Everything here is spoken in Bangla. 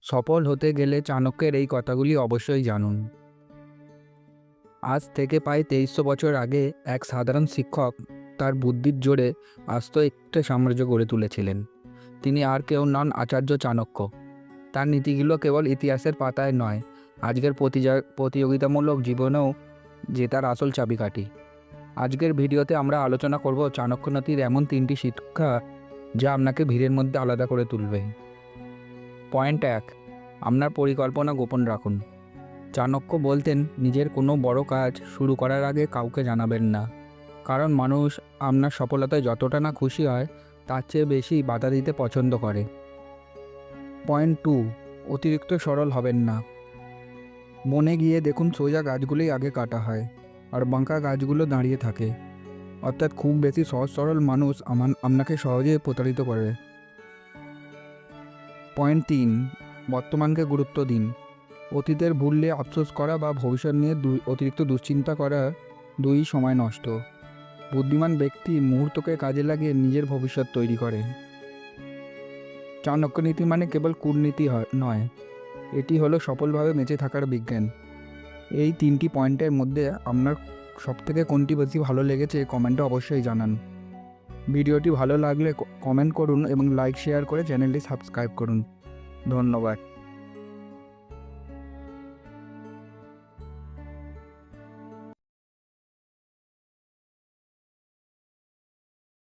সফল হতে গেলে চাণক্যের এই কথাগুলি অবশ্যই জানুন। আজ থেকে প্রায় 2300 বছর আগে এক সাধারণ শিক্ষক তার বুদ্ধির জোরে আস্ত একটা সাম্রাজ্য গড়ে তুলেছিলেন। তিনি আর কেউ নন, আচার্য চাণক্য। তার নীতিগুলো কেবল ইতিহাসের পাতায় নয়, আজকের প্রতিযোগিতামূলক জীবনেও জেতার আসল চাবিকাঠি। আজকের ভিডিওতে আমরা আলোচনা করব চাণক্য নীতির এমন 3টি শিক্ষা যা আপনাকে ভিড়ের মধ্যে আলাদা করে তুলবে। পয়েন্ট 1, আপনার পরিকল্পনা গোপন রাখুন। চাণক্য বলতেন, নিজের কোনো বড় কাজ শুরু করার আগে কাউকে জানাবেন না, কারণ মানুষ আপনার সফলতায় যতটা না খুশি হয় তার চেয়ে বেশি বাধা দিতে পছন্দ করে। পয়েন্ট 2, অতিরিক্ত সরল হবেন না। বনে গিয়ে দেখুন সোজা গাছগুলোই আগে কাটা হয় আর বাঁকা গাছগুলো দাঁড়িয়ে থাকে, অর্থাৎ খুব বেশি সহজ সরল মানুষ আপনাকে সহজে প্রতারিত করে। পয়েন্ট 3, বর্তমানকে গুরুত্ব দিন। অতীতের ভুল নিয়ে আফসোস করা বা ভবিষ্যৎ নিয়ে অতিরিক্ত দুশ্চিন্তা করা দুই সময় নষ্ট। বুদ্ধিমান ব্যক্তি মুহূর্তকে কাজে লাগিয়ে নিজের ভবিষ্যৎ তৈরি করে। চাণক্য নীতি মানে কেবল কূটনীতি নয়, এটি হলো সফলভাবে বেঁচে থাকার বিজ্ঞান। এই 3টি পয়েন্টের মধ্যে আপনার সবথেকে কোনটি বেশি ভালো লেগেছে কমেন্টে অবশ্যই জানান। ভিডিওটি ভালো লাগলে কমেন্ট করুন এবং লাইক শেয়ার করে চ্যানেলটি সাবস্ক্রাইব করুন। ধন্যবাদ।